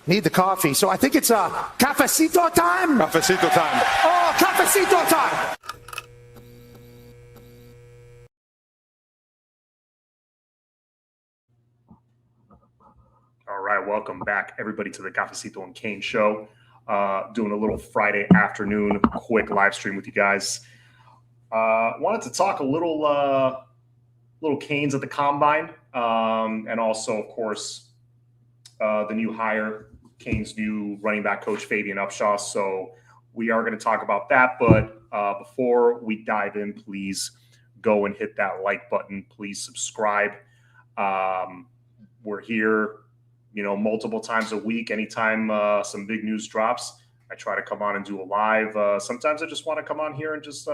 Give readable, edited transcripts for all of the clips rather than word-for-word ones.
Need the coffee. So I think it's Cafecito time. Cafecito time. Oh, Cafecito time. All right, welcome back, everybody, to the Cafecito and Kane show. Doing a little Friday afternoon quick live stream with you guys. Wanted to talk a little Canes at the Combine, and also, of course, the new hire, Canes' new running back coach, Favian Upshaw. So we are going to talk about that. But before we dive in, please go and hit that like button. Please subscribe. We're here, multiple times a week. Anytime some big news drops, I try to come on and do a live. Sometimes I just want to come on here and just,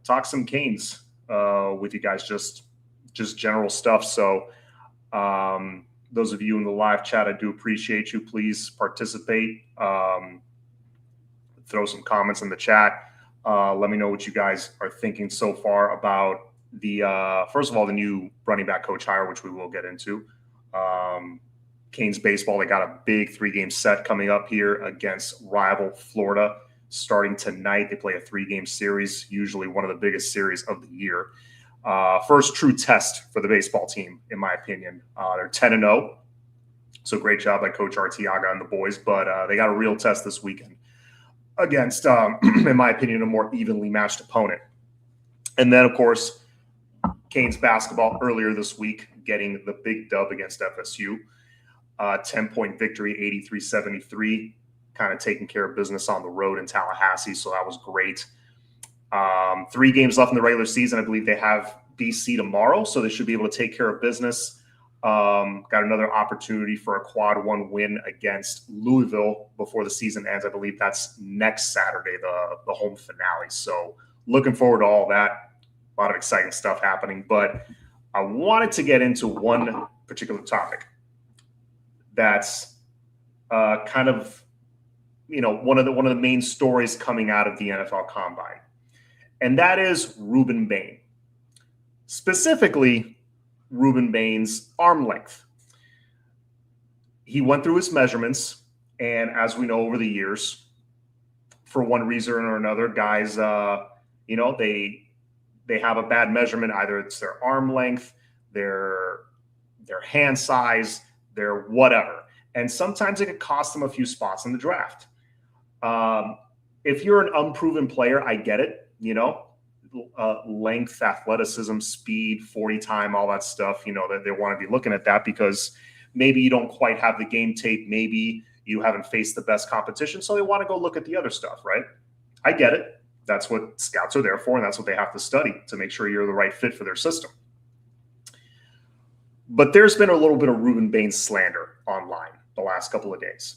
talk some Canes with you guys, just general stuff. So those of you in the live chat, I do appreciate you. Please participate. Throw some comments in the chat. Let me know what you guys are thinking so far about the, first of all, the new running back coach hire, which we will get into. Canes baseball, they got a big 3-game set coming up here against rival Florida starting tonight. They play a 3-game series, usually one of the biggest series of the year. First true test for the baseball team, in my opinion. They're 10-0, so great job by Coach Artiaga and the boys, but they got a real test this weekend against, in my opinion, a more evenly matched opponent. And then, of course, Canes basketball earlier this week, getting the big dub against FSU. 10-point victory, 83-73, kind of taking care of business on the road in Tallahassee, so that was great. 3 games left in the regular season. I believe they have BC tomorrow, so they should be able to take care of business. Got another opportunity for a quad 1 win against Louisville before the season ends. I believe that's next Saturday, the home finale. So looking forward to all that. A lot of exciting stuff happening. But I wanted to get into one particular topic that's kind of, one of the main stories coming out of the NFL Combine. And that is Rueben Bain. Specifically, Ruben Bane's arm length. He went through his measurements, and as we know over the years, for one reason or another, guys, they have a bad measurement. Either it's their arm length, their hand size, their whatever. And sometimes it could cost them a few spots in the draft. If you're an unproven player, I get it. Length, athleticism, speed, 40 time, all that stuff, that they want to be looking at that because maybe you don't quite have the game tape. Maybe you haven't faced the best competition. So they want to go look at the other stuff, right? I get it. That's what scouts are there for. And that's what they have to study to make sure you're the right fit for their system. But there's been a little bit of Ruben Bane slander online the last couple of days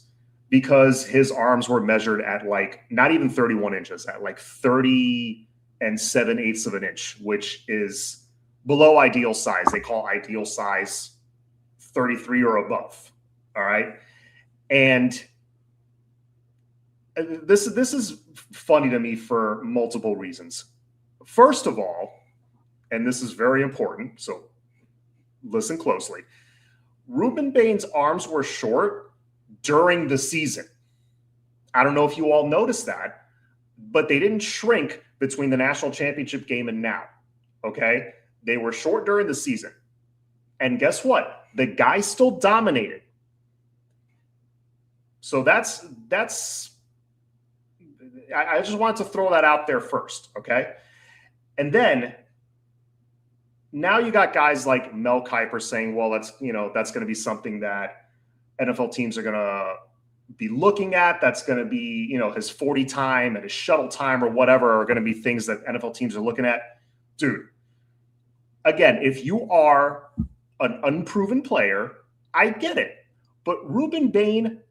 because his arms were measured at not even 31 inches, at 30 7/8 of an inch, which is below ideal size. They call ideal size 33 or above. All right. And this is funny to me for multiple reasons. First of all, and this is very important, so listen closely. Ruben Bane's arms were short during the season. I don't know if you all noticed that, but they didn't shrink between the national championship game and now, okay? They were short during the season. And guess what? The guy still dominated. So that's I just wanted to throw that out there first, okay? And then now you got guys like Mel Kiper saying, well, that's going to be something that NFL teams are going to be looking at. That's going to be, his 40 time and his shuttle time or whatever are going to be things that NFL teams are looking at. Dude, again, if you are an unproven player, I get it. But Ruben Bane,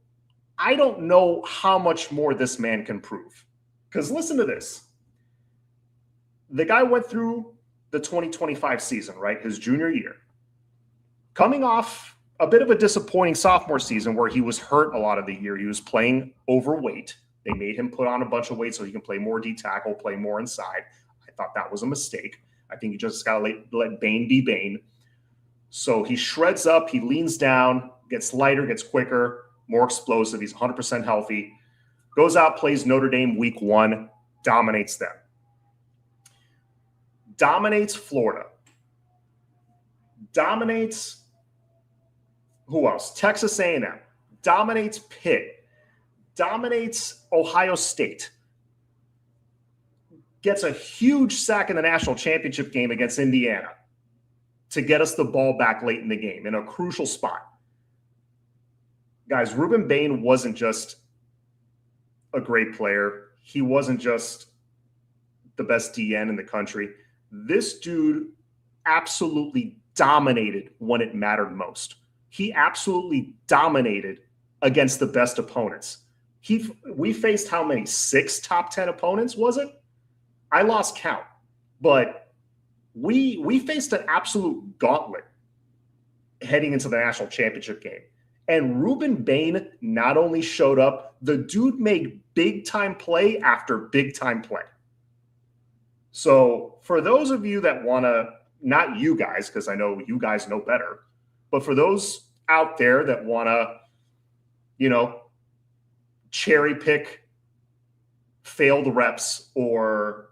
I don't know how much more this man can prove. Because listen to this. The guy went through the 2025 season, right? His junior year. Coming off a bit of a disappointing sophomore season where he was hurt a lot of the year. He was playing overweight. They made him put on a bunch of weight so he can play more D tackle, play more inside. I thought that was a mistake. I think you just got to let Bane be Bane. So he shreds up, he leans down, gets lighter, gets quicker, more explosive. He's 100% healthy. Goes out, plays Notre Dame week 1, dominates them. Dominates Florida. Dominates who else? Texas A&M. Dominates Pitt. Dominates Ohio State. Gets a huge sack in the national championship game against Indiana to get us the ball back late in the game in a crucial spot. Guys, Ruben Bane wasn't just a great player. He wasn't just the best DN in the country. This dude absolutely dominated when it mattered most. He absolutely dominated against the best opponents. We faced how many? 6 top 10 opponents, was it? I lost count. But we faced an absolute gauntlet heading into the national championship game. And Ruben Bane not only showed up, the dude made big-time play after big-time play. So for those of you that want to, not you guys, because I know you guys know better, but for those out there that want to, cherry pick failed reps or,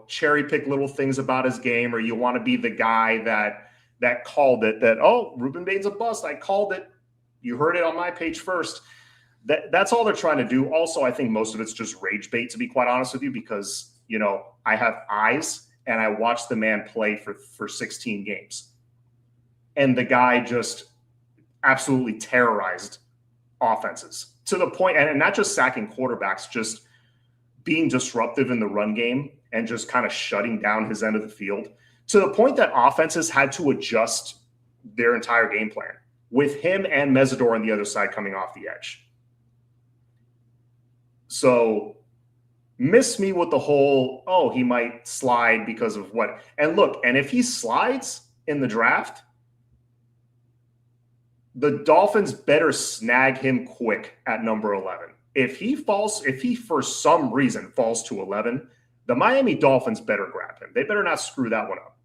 cherry pick little things about his game, or you want to be the guy that called it, that, oh, Ruben Bane's a bust. I called it. You heard it on my page first. That's all they're trying to do. Also, I think most of it's just rage bait, to be quite honest with you, because, I have eyes and I watched the man play for 16 games. And the guy just absolutely terrorized offenses to the point, and not just sacking quarterbacks, just being disruptive in the run game and just kind of shutting down his end of the field, to the point that offenses had to adjust their entire game plan with him and Mesidor on the other side coming off the edge. So miss me with the whole, oh, he might slide because of what. And look, and if he slides in the draft, the Dolphins better snag him quick at number 11. If he for some reason falls to 11, the Miami Dolphins better grab him. They better not screw that one up,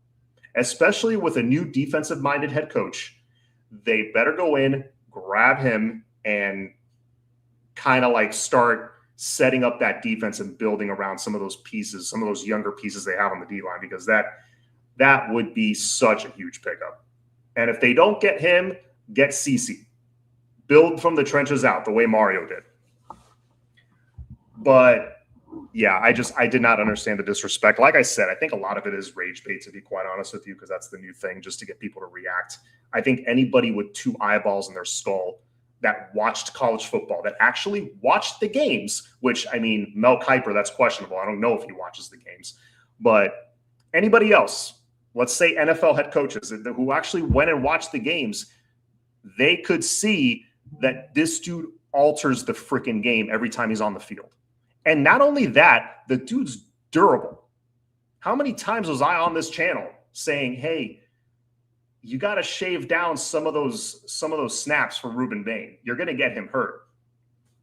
especially with a new defensive-minded head coach. They better go in, grab him, and kind of like start setting up that defense and building around some of those pieces, some of those younger pieces they have on the D-line, because that would be such a huge pickup. And if they don't get him, get CeCe. Build from the trenches out the way Mario did. But yeah, I did not understand the disrespect. Like I said, I think a lot of it is rage bait, to be quite honest with you, because that's the new thing, just to get people to react. I think anybody with 2 eyeballs in their skull that watched college football, that actually watched the games, which, I mean, Mel Kiper, that's questionable. I don't know if he watches the games. But anybody else, let's say NFL head coaches who actually went and watched the games, they could see that this dude alters the freaking game every time he's on the field. And not only that, the dude's durable. How many times was I on this channel saying, hey, you got to shave down some of those snaps for Ruben Bane. You're going to get him hurt.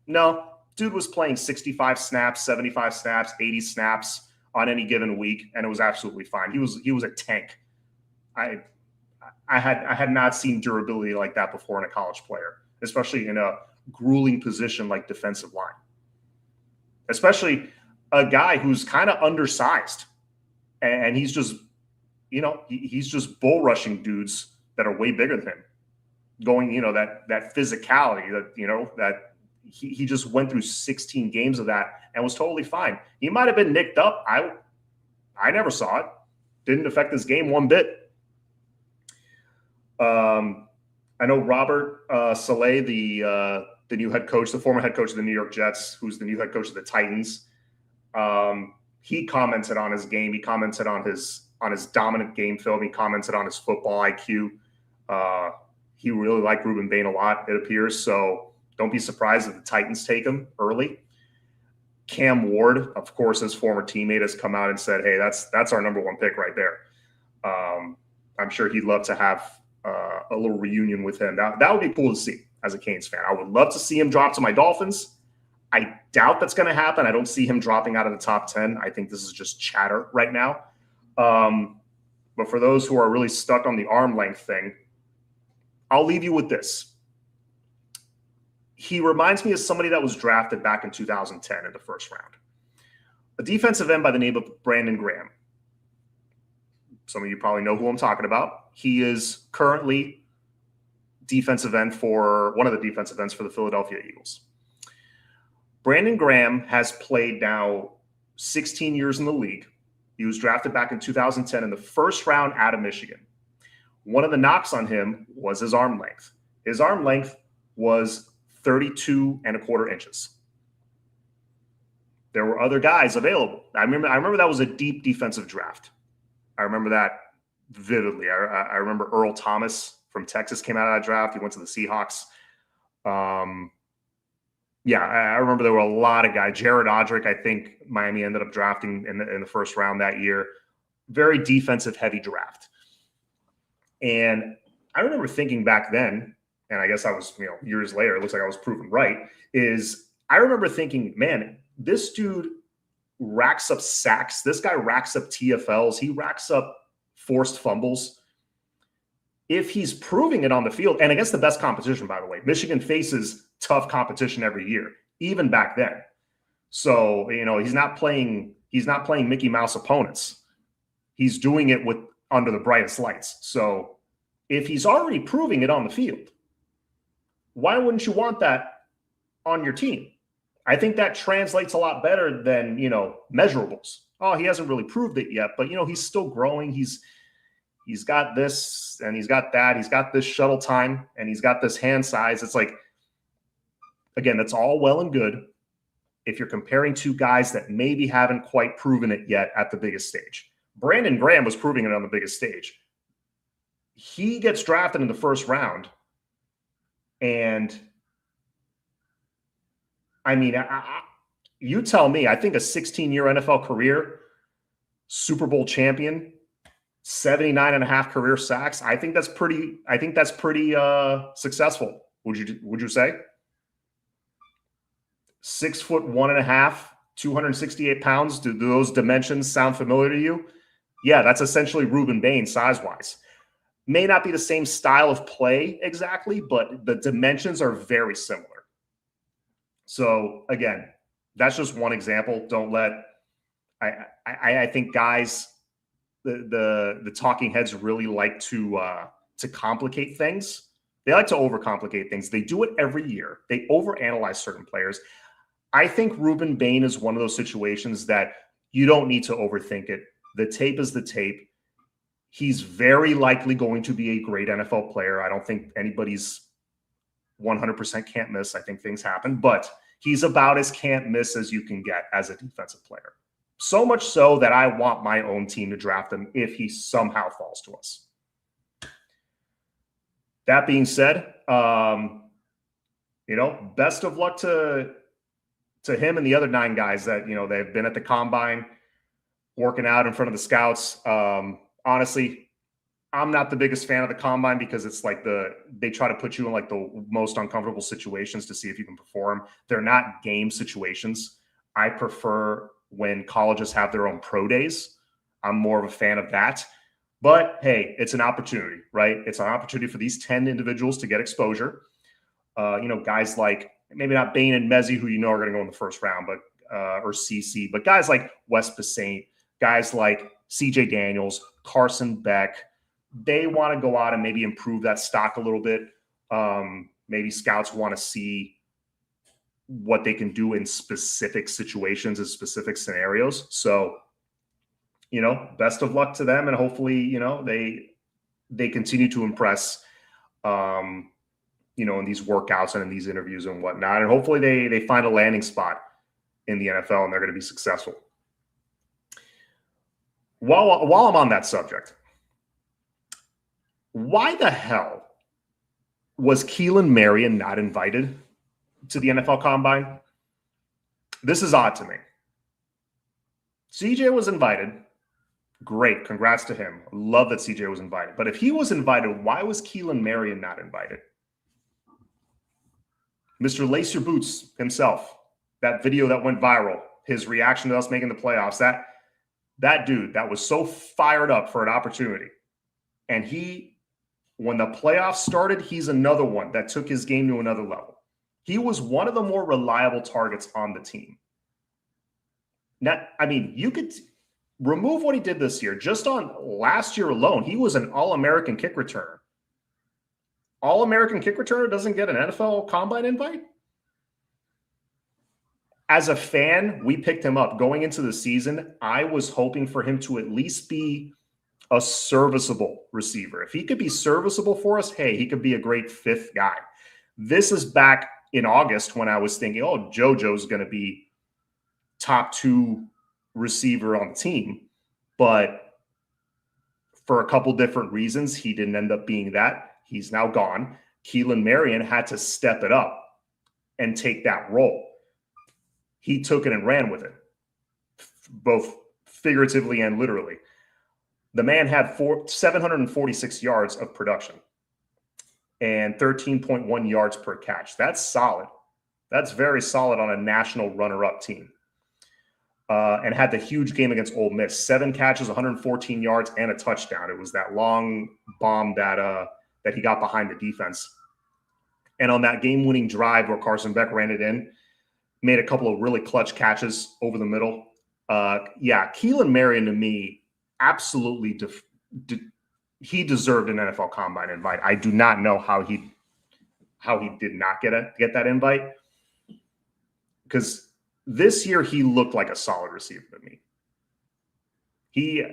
No, dude was playing 65 snaps, 75 snaps, 80 snaps on any given week, and it was absolutely fine. He was a tank. I had not seen durability like that before in a college player, especially in a grueling position like defensive line. Especially a guy who's kind of undersized, and he's just, he's just bull rushing dudes that are way bigger than him. Going, that physicality that he just went through 16 games of that and was totally fine. He might have been nicked up. I never saw it. Didn't affect his game one bit. I know Robert Saleh, the new head coach, the former head coach of the New York Jets, who's the new head coach of the Titans. He commented on his game. He commented on his dominant game film. He commented on his football IQ. He really liked Ruben Bane a lot, it appears. So don't be surprised if the Titans take him early. Cam Ward, of course, his former teammate, has come out and said, hey, that's our number 1 pick right there. I'm sure he'd love to have a little reunion with him. That would be cool to see as a Canes fan. I would love to see him drop to my Dolphins. I doubt that's going to happen. I don't see him dropping out of the top 10. I think this is just chatter right now. But for those who are really stuck on the arm length thing, I'll leave you with this. he reminds me of somebody that was drafted back in 2010 in the first round. A defensive end by the name of Brandon Graham. Some of you probably know who I'm talking about. He is currently defensive end for one of the defensive ends for the Philadelphia Eagles. Brandon Graham has played now 16 years in the league. He was drafted back in 2010 in the first round out of Michigan. One of the knocks on him was his arm length. His arm length was 32.25 inches. There were other guys available. I remember that was a deep defensive draft. I remember that vividly. I remember Earl Thomas from Texas came out of that draft. He went to the Seahawks. Yeah, I remember there were a lot of guys. Jared Odrick, I think Miami ended up drafting in the first round that year. Very defensive-heavy draft. And I remember thinking back then, and I guess I was, years later, it looks like I was proven right, is I remember thinking, man, this dude racks up sacks. This guy racks up TFLs. He racks up forced fumbles. If he's proving it on the field, and against the best competition, by the way, Michigan faces tough competition every year, even back then. So, he's not playing Mickey Mouse opponents. He's doing it under the brightest lights. So if he's already proving it on the field, why wouldn't you want that on your team? I think that translates a lot better than, measurables. Oh, he hasn't really proved it yet, but, he's still growing. He's got this and he's got that. He's got this shuttle time and he's got this hand size. It's like, again, that's all well and good if you're comparing two guys that maybe haven't quite proven it yet at the biggest stage. Brandon Graham was proving it on the biggest stage. He gets drafted in the first round. And you tell me, I think a 16-year NFL career, Super Bowl champion, 79.5 career sacks. I think that's pretty successful. Would you say? 6'1.5", 268 pounds. Do those dimensions sound familiar to you? Yeah, that's essentially Ruben Bane size-wise. May not be the same style of play exactly, but the dimensions are very similar. So again, that's just one example. Don't let I think guys, the talking heads really like to complicate things. They like to overcomplicate things. They do it every year. They overanalyze certain players. I think Ruben Bane is one of those situations that you don't need to overthink it. The tape is the tape. He's very likely going to be a great NFL player. I don't think anybody's 100% can't miss. I think things happen, but he's about as can't miss as you can get as a defensive player. So much so that I want my own team to draft him if he somehow falls to us. That being said, best of luck to him and the other 9 guys that, they've been at the combine, working out in front of the scouts. Honestly, I'm not the biggest fan of the combine because it's like they try to put you in like the most uncomfortable situations to see if you can perform. They're not game situations. I prefer when colleges have their own pro days. I'm more of a fan of that. But hey, it's an opportunity, right? It's an opportunity for these 10 individuals to get exposure. Guys like maybe not Bain and Mezzi, who are going to go in the first round, but or CC, but guys like Wes Basaint, guys like CJ Daniels, Carson Beck, they want to go out and maybe improve that stock a little bit. Maybe scouts want to see what they can do in specific situations and specific scenarios. So, best of luck to them. And hopefully, they continue to impress, in these workouts and in these interviews and whatnot. And hopefully they find a landing spot in the NFL and they're going to be successful. While I'm on that subject, why the hell was Keelin Marion not invited to the NFL Combine? This is odd to me. CJ was invited. Great. Congrats to him. Love that CJ was invited. But if he was invited, why was Keelin Marion not invited? Mr. Lace Your Boots himself, that video that went viral, his reaction to us making the playoffs, that dude that was so fired up for an opportunity. And when the playoffs started, he's another one that took his game to another level. He was one of the more reliable targets on the team. Now, I mean, you could remove what he did this year. Just on last year alone, he was an All-American kick returner. All-American kick returner doesn't get an NFL Combine invite? As a fan, we picked him up. Going into the season, I was hoping for him to at least be a serviceable receiver. If he could be serviceable for us, hey, he could be a great fifth guy. This is back in August when I was thinking, oh, JoJo's going to be top 2 receiver on the team. But for a couple different reasons, he didn't end up being that. He's now gone. Keelin Marion had to step it up and take that role. He took it and ran with it, both figuratively and literally. The man had 746 yards of production and 13.1 yards per catch. That's solid. That's very solid on a national runner-up team. And had the huge game against Ole Miss. 7 catches, 114 yards, and a touchdown. It was that long bomb that he got behind the defense. And on that game-winning drive where Carson Beck ran it in, made a couple of really clutch catches over the middle. Keelin Marion to me absolutely he deserved an NFL Combine invite. I do not know how he did not get that invite, because this year he looked like a solid receiver to me.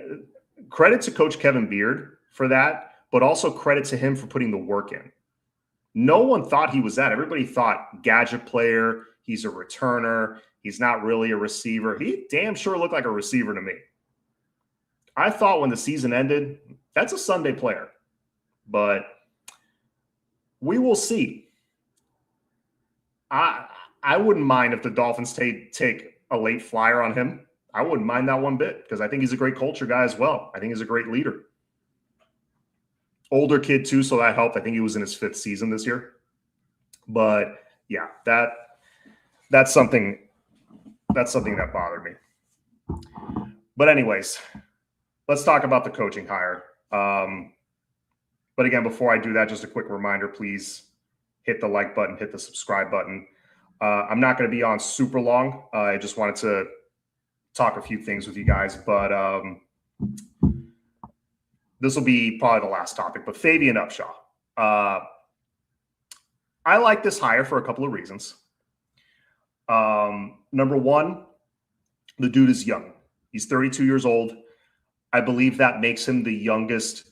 Credit to Coach Kevin Beard for that, but also credit to him for putting the work in. No one thought he was that. Everybody thought gadget player. He's a returner. He's not really a receiver. He damn sure looked like a receiver to me. I thought when the season ended, that's a Sunday player. But we will see. I wouldn't mind if the Dolphins take a late flyer on him. I wouldn't mind that one bit, because I think he's a great culture guy as well. I think he's a great leader. Older kid too, so that helped. I think he was in his 5th season this year. But yeah, that's something that bothered me. But anyways, let's talk about the coaching hire. But again, before I do that, just a quick reminder, please hit the like button, hit the subscribe button. I'm not going to be on super long. I just wanted to talk a few things with you guys, but this will be probably the last topic. But Favian Upshaw. I like this hire for a couple of reasons. Number one, the dude is young. He's 32 years old. I believe that makes him the youngest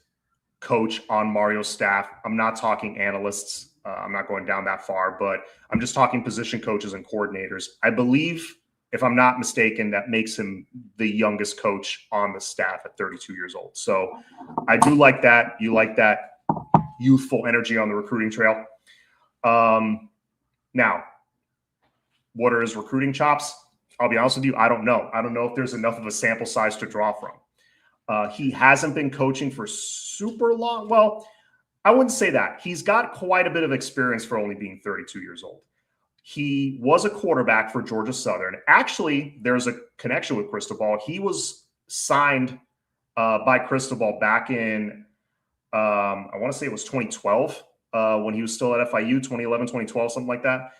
coach on Mario's staff. I'm not talking analysts. I'm not going down that far, but I'm just talking position coaches and coordinators. I believe, if I'm not mistaken, that makes him the youngest coach on the staff at 32 years old. So I do like that. You like that youthful energy on the recruiting trail. Now, what are his recruiting chops? I'll be honest with you, I don't know. I don't know if there's enough of a sample size to draw from. He hasn't been coaching for super long. Well, I wouldn't say that. He's got quite a bit of experience for only being 32 years old. He was a quarterback for Georgia Southern. Actually, there's a connection with Cristobal. He was signed by Cristobal back in, I want to say it was 2012, when he was still at FIU, 2011, 2012, something like that.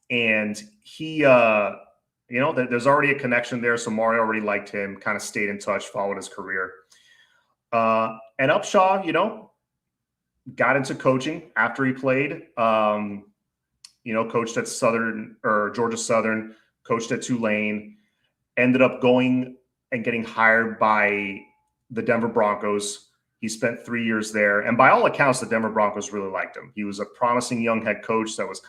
And he, there's already a connection there. So Mario already liked him, kind of stayed in touch, followed his career. And Upshaw, got into coaching after he played, coached at Southern or Georgia Southern, coached at Tulane, ended up going and getting hired by the Denver Broncos. He spent 3 years there. And by all accounts, the Denver Broncos really liked him. He was a promising young head coach that was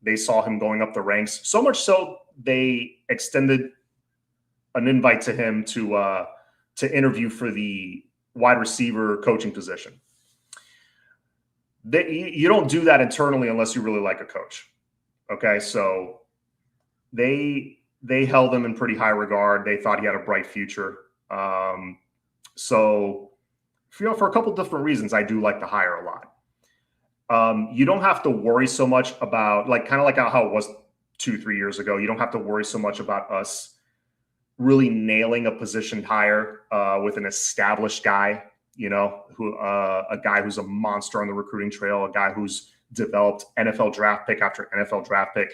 they saw him going up the ranks. So much so they extended an invite to him to interview for the wide receiver coaching position. You don't do that internally unless you really like a coach. Okay, so they held him in pretty high regard. They thought he had a bright future. So for a couple different reasons, I do like the hire a lot. You don't have to worry so much about kind of like how it was 2-3 years ago. You don't have to worry so much about us really nailing a position hire with an established guy, a guy who's a monster on the recruiting trail, a guy who's developed NFL draft pick after NFL draft pick.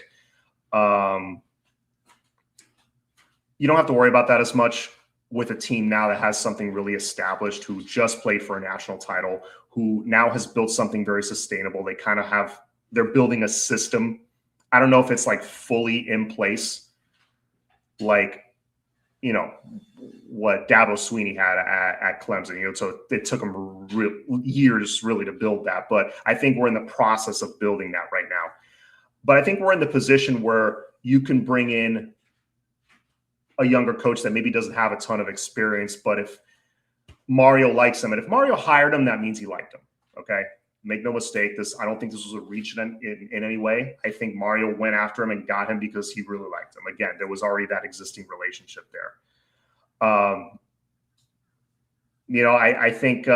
You don't have to worry about that as much with a team now that has something really established, who just played for a national title, who now has built something very sustainable. They kind of have, they're building a system. I don't know if it's like fully in place, like, you know, what Dabo Sweeney had at Clemson, you know, so it took them years really to build that. But I think we're in the process of building that right now. But I think we're in the position where you can bring in a younger coach that maybe doesn't have a ton of experience, but if Mario likes him, and if Mario hired him, that means he liked him. Okay. Make no mistake. I don't think this was a reach in any way. I think Mario went after him and got him because he really liked him. Again, there was already that existing relationship there. You know, I think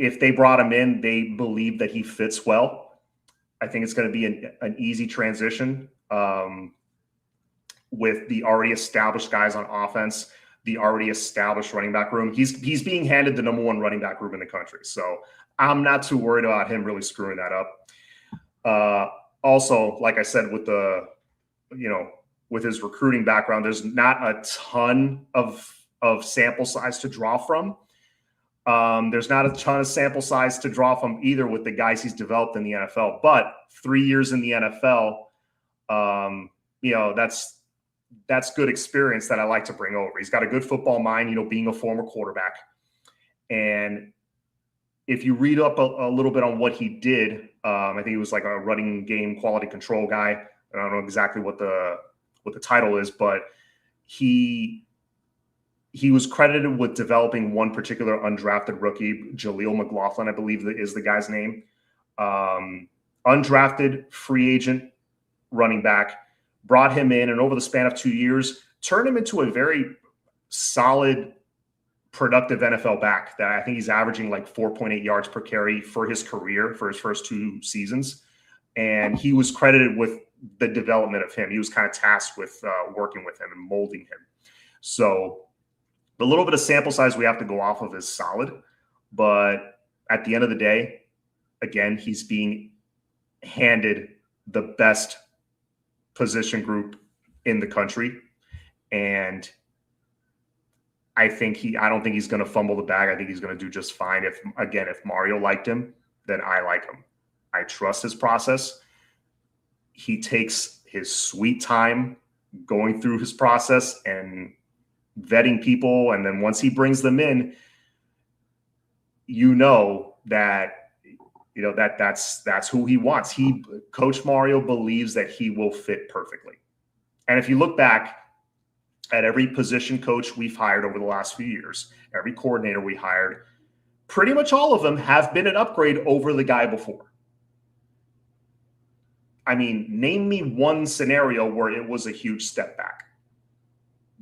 if they brought him in, they believe that he fits well. I think it's going to be an easy transition with the already established guys on offense, the already established running back room. He's being handed the number one running back room in the country. So I'm not too worried about him really screwing that up. Also, like I said, with with his recruiting background, there's not a ton of sample size to draw from. There's not a ton of sample size to draw from either with the guys he's developed in the NFL. But 3 years in the NFL, you know, that's good experience that I like to bring over. He's got a good football mind, you know, being a former quarterback. And if you read up a little bit on what he did, I think he was like a running game quality control guy. I don't know exactly what the title is, but he was credited with developing one particular undrafted rookie, Jaleel McLaughlin, I believe is the guy's name. Undrafted free agent running back, brought him in, and over the span of 2 years, turned him into a very solid, productive NFL back that I think he's averaging like 4.8 yards per carry for his career for his first 2 seasons. And he was credited with the development of him. He was kind of tasked with working with him and molding him. So the little bit of sample size we have to go off of is solid. But at the end of the day, again, he's being handed the best position group in the country. And I don't think he's going to fumble the bag. I think he's going to do just fine. If Mario liked him, then I like him. I trust his process. He takes his sweet time going through his process and vetting people. And then once he brings them in, you know that, you know, that's who he wants. Coach Mario believes that he will fit perfectly. And if you look back at every position coach we've hired over the last few years, every coordinator we hired, pretty much all of them have been an upgrade over the guy before. I mean, name me one scenario where it was a huge step back.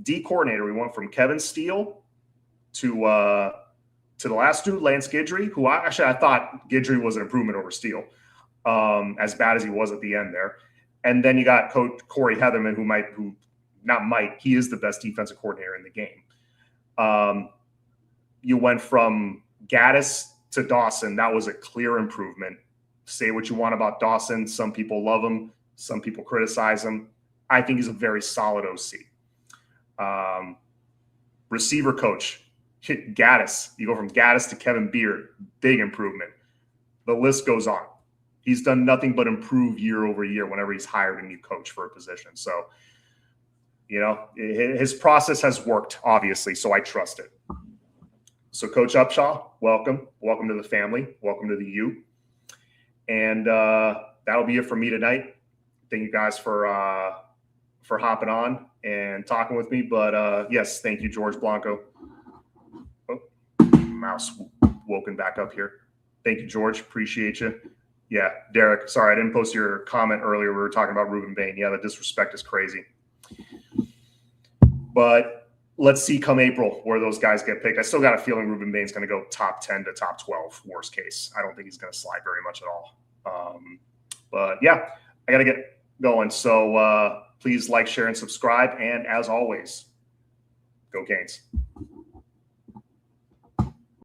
D coordinator, we went from Kevin Steele to the last dude, Lance Guidry, who I thought Guidry was an improvement over Steele, as bad as he was at the end there. And then you got Coach Corey Heatherman, he is the best defensive coordinator in the game. You went from Gaddis to Dawson. That was a clear improvement. Say what you want about Dawson. Some people love him. Some people criticize him. I think he's a very solid OC. Receiver coach, Gaddis. You go from Gaddis to Kevin Beard. Big improvement. The list goes on. He's done nothing but improve year over year whenever he's hired a new coach for a position. So, you know, his process has worked, obviously, so I trust it. So, Coach Upshaw, welcome. Welcome to the family. Welcome to the U. And that'll be it for me tonight. Thank you guys for hopping on and talking with me. But, yes, thank you, George Blanco. Oh, mouse woken back up here. Thank you, George. Appreciate you. Yeah, Derek, sorry, I didn't post your comment earlier. We were talking about Ruben Bane. Yeah, the disrespect is crazy. But let's see come April where those guys get picked. I still got a feeling Ruben Bane's going to go top 10 to top 12, worst case. I don't think he's going to slide very much at all. But, yeah, I got to get going. So please like, share, and subscribe. And as always, go Canes.